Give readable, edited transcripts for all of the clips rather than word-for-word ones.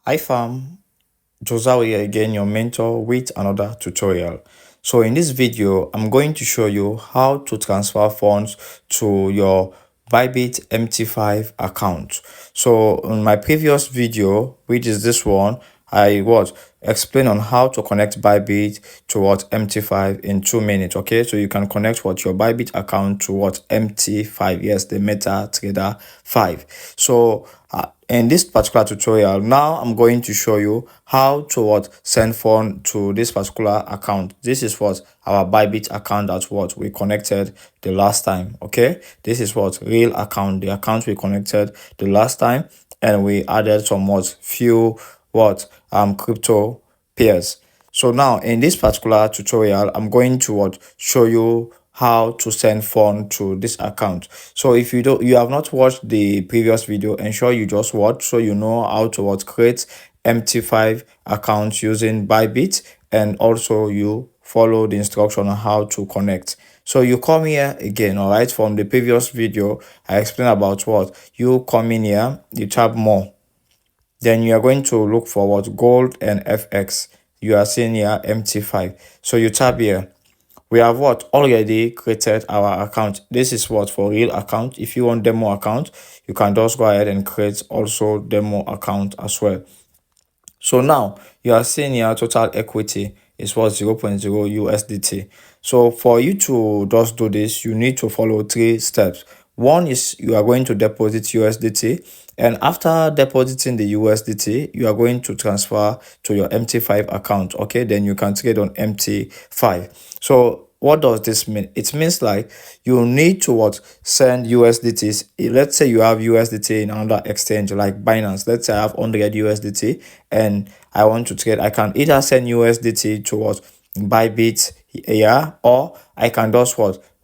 Hi fam, Josao here again, your mentor with another tutorial. So in this video, I'm going to show you how to transfer funds to your ByBit MT5 account. So in my previous video, which is this one, I explain on how to connect ByBit to MT5 in 2 minutes. Okay, so you can connect your ByBit account to MT5, yes, the MetaTrader 5. So in this particular tutorial, now I'm going to show you how to send fund to this particular account. This is our ByBit account that we connected the last time. Okay, this is real account, the account we connected the last time, and we added some few crypto pairs. So now in this particular tutorial, I'm going to show you how to send fund to this account. So if you have not watched the previous video, ensure you just watch so you know how to create MT5 accounts using ByBit, and also you follow the instruction on how to connect. So you come here again, all right. From the previous video, I explained about you come in here, you tap more, then you are going to look for gold and FX. You are seeing here MT5, so you tap here. We have already created our account. This is for real account. If you want demo account, you can just go ahead and create also demo account as well. So now you are seeing here total equity is 0.0 USDT. So for you to just do this, you need to follow 3 steps. One is you are going to deposit USDT, and after depositing the USDT, you are going to transfer to your MT5 account. Okay, then you can trade on MT5. So what does this mean? It means like you need to send USDTs. Let's say you have USDT in another exchange like Binance. Let's say I have 100 USDT and I want to trade. I can either send USDT to ByBit here, or I can just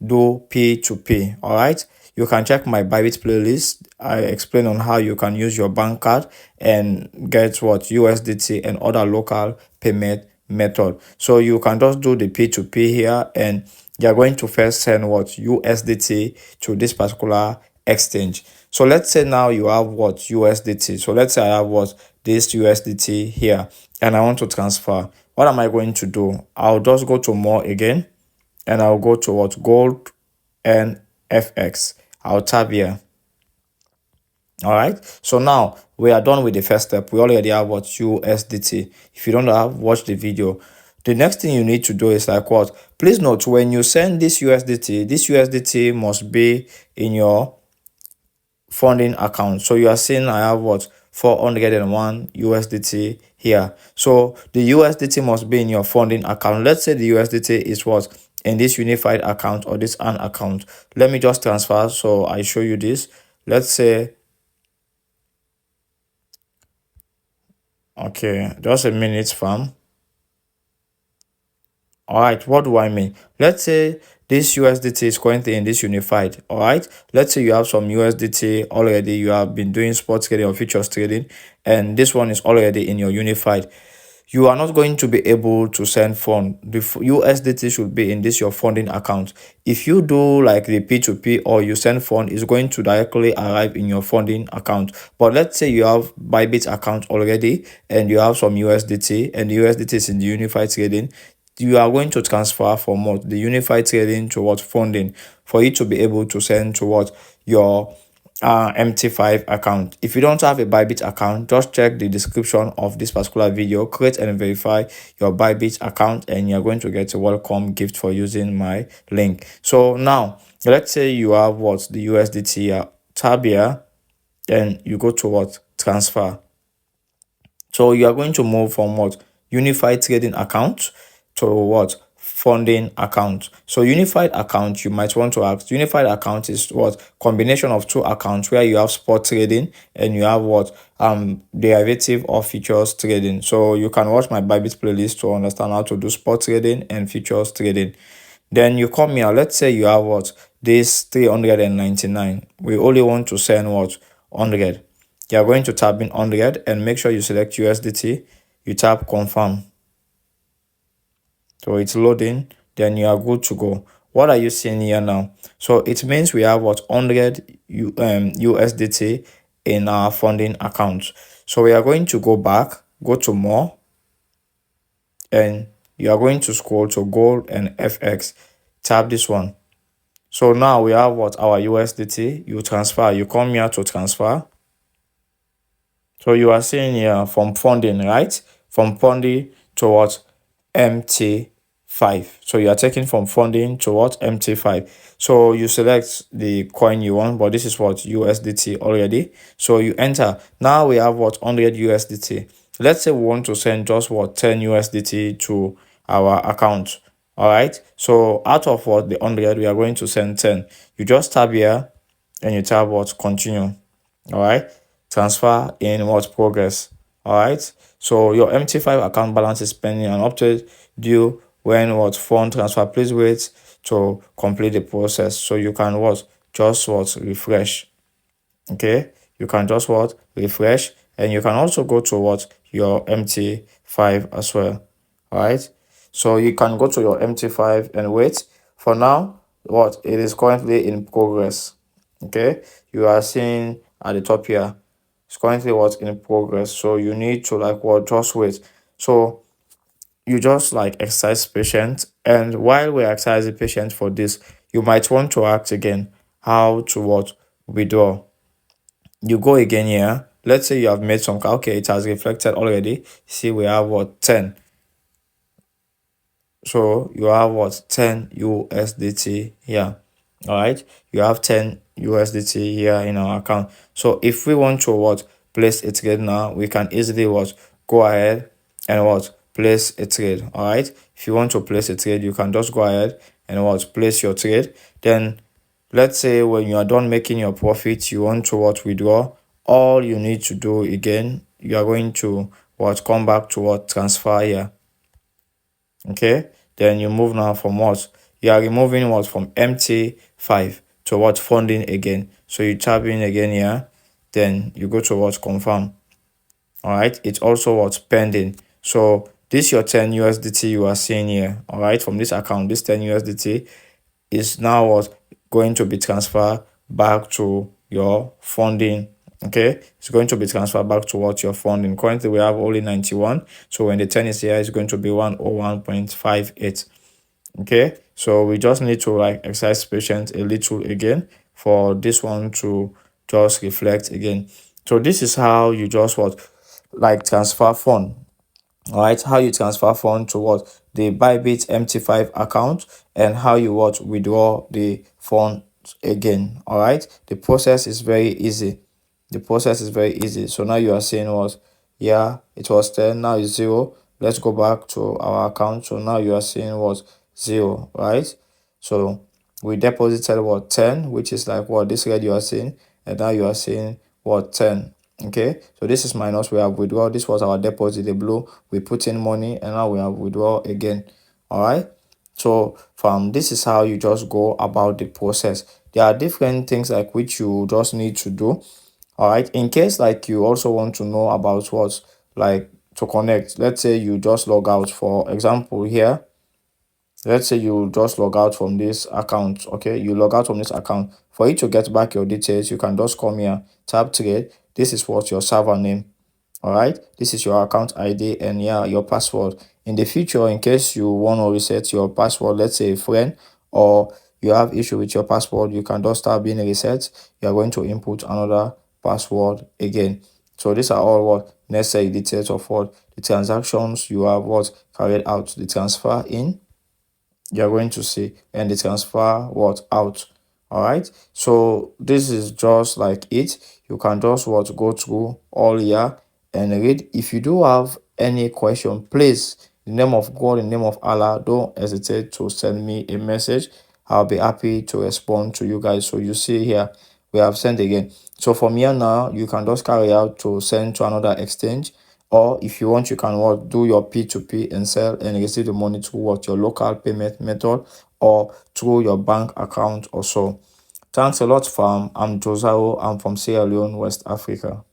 do P2P. All right, you can check my ByBit playlist. I explain on how you can use your bank card and get USDT and other local payment method. So you can just do the P2P here, and you're going to first send USDT to this particular exchange. So let's say now you have USDT. So let's say I have this USDT here and I want to transfer. What am I going to do? I'll just go to more again, and I'll go to gold and FX. I'll tap here. All right, so now we are done with the first step. We already have USDT. If you don't have, watch the video. The next thing you need to do is like please note, when you send this USDT must be in your funding account. So you are seeing I have 401 USDT here. So the USDT must be in your funding account. Let's say the USDT is in this unified account or this an account. Let me just transfer so I show you this. Let's say, okay, just a minute, fam. All right, what do I mean? Let's say this USDT is currently in this unified. All right, let's say you have some USDT already, you have been doing spot trading or futures trading, and this one is already in your unified. You are not going to be able to send fund. The USDT should be in this your funding account. If you do like the P2P or you send fund, it's going to directly arrive in your funding account. But let's say you have ByBit account already and you have some USDT, and the USDT is in the unified trading. You are going to transfer from the unified trading to funding for you to be able to send to your MT5 account. If you don't have a ByBit account, just check the description of this particular video, create and verify your ByBit account, and you're going to get a welcome gift for using my link. So now let's say you have the USDT here, tab here, and you go to transfer. So you are going to move from unified trading account to funding account. So unified account, you might want to ask, unified account is combination of 2 accounts where you have spot trading and you have derivative or futures trading. So you can watch my ByBit playlist to understand how to do spot trading and futures trading. Then you come here, let's say you have this 399. We only want to send 100. You are going to tap in 100 and make sure you select USDT. You tap confirm. So it's loading, then you are good to go. What are you seeing here now? So it means we have 100 USDT in our funding account. So we are going to go back, go to more, and you are going to scroll to gold and FX. Tap this one. So now we have what? Our USDT. You transfer. You come here to transfer. So you are seeing here from funding, right? From funding to what? MT5. So you are taking from funding to what? MT5. So you select the coin you want, but this is what? USDT already. So you enter. Now we have what? 100 USDT. Let's say we want to send just what? 10 USDT to our account. All right. So out of what? The 100, we are going to send 10. You just tap here and you tap what? Continue. All right, transfer in what? Progress. All right, so your MT5 account balance is pending an update due when what? Fund transfer. Please wait to complete the process. So you can what? Just what? Refresh. Okay, you can just what? Refresh, and you can also go to what? Your MT5 as well. All right, so you can go to your MT5 and wait. For now, what? It is currently in progress. Okay, you are seeing at the top here, it's currently what's in progress. So you need to like what? Just wait. So you just like exercise patience, and while we're exercising patience for this, you might want to ask again how to what? Withdraw. You go again here. Let's say you have made some. Okay, it has reflected already. See, we have what? 10. So you have what? 10 USDT here. All right, you have 10 USDT here in our account. So if we want to what? Place a trade now, we can easily what? Go ahead and what? Place a trade. All right, if you want to place a trade, you can just go ahead and what? Place your trade. Then let's say when you are done making your profit, you want to what? Withdraw. All you need to do again, you are going to what? Come back to what? Transfer here. Okay, then you move now from what? You are removing what? From MT5 to what? Funding again. So you tap in again here, then you go to what? Confirm. All right, it's also what? Pending. So this your 10 USDT you are seeing here. All right, from this account, this 10 USDT is now what? Going to be transferred back to your funding. Okay, it's going to be transferred back to what your funding. Currently we have only 91, so when the 10 is here, it's going to be 101.58. Okay, so we just need to like exercise patience a little again for this one to just reflect again. So this is how you just what? Like transfer fund. All right, how you transfer fund to what? The ByBit MT5 account, and how you what? Withdraw the fund again. All right, the process is very easy. The process is very easy. So now you are saying what? Yeah, it was 10, now it's 0. Let's go back to our account. So now you are seeing what? 0, right? So we deposited what? 10, which is like what? This red you are seeing, and now you are seeing what? 10. Okay, so this is minus, we have withdraw. This was our deposit, the blue, we put in money, and now we have withdraw again. All right, so from this is how you just go about the process. There are different things like which you just need to do. All right, in case like you also want to know about what, like to connect, let's say you just log out, for example here. Let's say you just log out from this account. Okay, you log out from this account. For you to get back your details, you can just come here, tap trade. This is what your server name. All right, this is your account ID, and yeah, your password. In the future, in case you want to reset your password, let's say a friend, or you have issue with your password, you can just start being reset. You are going to input another password again. So these are all what necessary details of what the transactions you have what carried out, the transfer in, you're going to see, and the transfer what out. All right, so this is just like it. You can just what go through all here and read. If you do have any question, please, in the name of God, in the name of Allah, don't hesitate to send me a message. I'll be happy to respond to you guys. So you see here, we have sent again. So from here now, you can just carry out to send to another exchange, or if you want, you can what do your P2P and sell and receive the money through what your local payment method or through your bank account or so. Thanks a lot, fam. I'm Josao. I'm from Sierra Leone, West Africa.